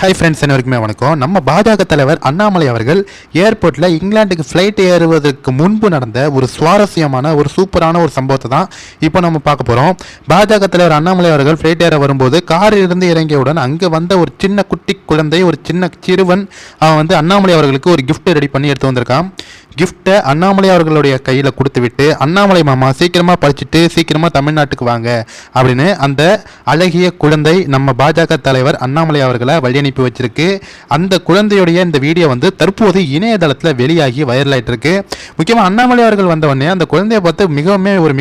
Hi friends, அனைவருக்குமே வணக்கம். நம்ம பாஜக தலைவர் அண்ணாமலை அவர்கள் ஏர்போர்ட்டில் இங்கிலாந்துக்கு ஃப்ளைட் ஏறுவதற்கு முன்பு நடந்த ஒரு சுவாரஸ்யமான ஒரு சூப்பரான ஒரு சம்பவத்தை தான் இப்போ நம்ம பார்க்க போகிறோம். பாஜக தலைவர் அண்ணாமலை அவர்கள் ஃப்ளைட் ஏற வரும்போது காரில் இருந்து இறங்கியவுடன் அங்கே வந்த ஒரு சின்ன குட்டி குழந்தை, ஒரு சின்ன சிறுவன், அவன் வந்து அண்ணாமலை அவர்களுக்கு ஒரு கிஃப்ட் ரெடி பண்ணி எடுத்து வந்திருக்கான். கிஃப்ட்டை அண்ணாமலை அவர்களுடைய கையில் கொடுத்து விட்டு, அண்ணாமலை மாமா சீக்கிரமாக படிச்சுட்டு சீக்கிரமாக தமிழ்நாட்டுக்கு வாங்க அப்படின்னு அந்த அழகிய குழந்தை நம்ம பாஜக தலைவர் அண்ணாமலை அவர்களை வழி அனுப்பி வச்சிருக்கு. அந்த குழந்தையுடைய இந்த வீடியோ வந்து தற்போது இணையதளத்தில் வெளியாகி வைரல் ஆகிட்டு இருக்கு. முக்கியமாக அண்ணாமலை அவர்கள் வந்தவொடனே அந்த குழந்தைய பார்த்து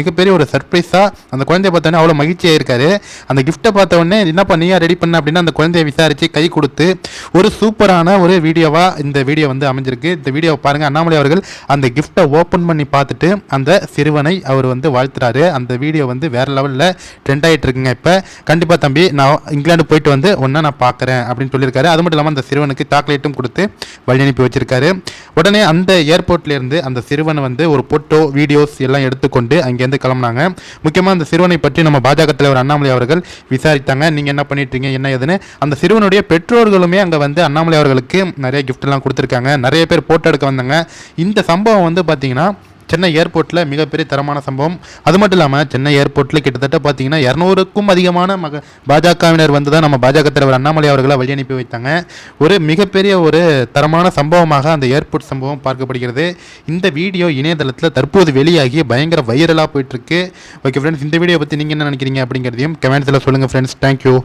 மிகப்பெரிய ஒரு சர்ப்ரைஸாக அந்த குழந்தைய பார்த்தோன்னே அவ்வளோ மகிழ்ச்சியாக இருக்காரு. அந்த கிஃப்ட்டை பார்த்த உடனே என்னப்பா நீயா ரெடி பண்ண அப்படின்னு அந்த குழந்தைய விசாரித்து கை கொடுத்து ஒரு சூப்பரான ஒரு வீடியோவாக இந்த வீடியோ வந்து அமைஞ்சிருக்கு. இந்த வீடியோவை பாருங்கள். அண்ணாமலை அவர்கள் அந்த கிஃப்ட்டை ஓப்பன் பண்ணி பார்த்துட்டு அந்த சிறுவனை அவர் வந்து வாழ்த்துறாரு. அந்த வீடியோ வந்து வேற லெவலில் ட்ரெண்ட் ஆகிட்டு இருக்குங்க. இப்போ கண்டிப்பாக தம்பி, நான் இங்கிலாந்து போயிட்டு வந்து ஒன்றா நான் பார்க்குறேன் அப்படின்னு சொல்லியிருக்காரு. அது மட்டும் இல்லாமல் அந்த சிறுவனுக்கு சாக்லேட்டும் கொடுத்து வழி அனுப்பி வச்சிருக்காரு. உடனே அந்த ஏர்போர்ட்லேருந்து அந்த சிறுவனை வந்து ஒரு போட்டோ வீடியோஸ் எல்லாம் எடுத்துக்கொண்டு அங்கேருந்து கிளம்புனாங்க. முக்கியமாக அந்த சிறுவனை பற்றி நம்ம பாஜக தலைவர் அண்ணாமலை அவர்கள் விசாரித்தாங்க. நீங்கள் என்ன பண்ணிட்டு இருக்கீங்க, என்ன ஏதுன்னு. அந்த சிறுவனுடைய பெற்றோர்களுமே அங்கே வந்து அண்ணாமலை அவர்களுக்கு நிறைய கிஃப்ட் எல்லாம் கொடுத்துருக்காங்க. நிறைய பேர் போட்டோ எடுக்க வந்தாங்க. இந்த சம்பவம் வந்து பார்த்தீங்கன்னா சென்னை ஏர்போர்ட்டில் மிகப்பெரிய தரமான சம்பவம். அது மட்டும் இல்லாமல் சென்னை ஏர்போர்ட்டில் கிட்டத்தட்ட பார்த்தீங்கன்னா 200க்கும் அதிகமான பாஜகவினர் வந்து தான் நம்ம பாஜக தலைவர் அண்ணாமலை அவர்களை வழி அனுப்பி வைத்தாங்க. ஒரு மிகப்பெரிய ஒரு தரமான சம்பவமாக அந்த ஏர்போர்ட் சம்பவம் பார்க்கப்படுகிறது. இந்த வீடியோ இணையதளத்தில் தற்போது வெளியாகி பயங்கர வைரலாக போயிட்டுருக்கு. ஓகே ஃப்ரெண்ட்ஸ், இந்த வீடியோ பற்றி நீங்கள் என்ன நினைக்கிறீங்க அப்படிங்கிறதையும் கமெண்ட்ஸில் சொல்லுங்கள் ஃப்ரெண்ட்ஸ். தேங்க்யூ.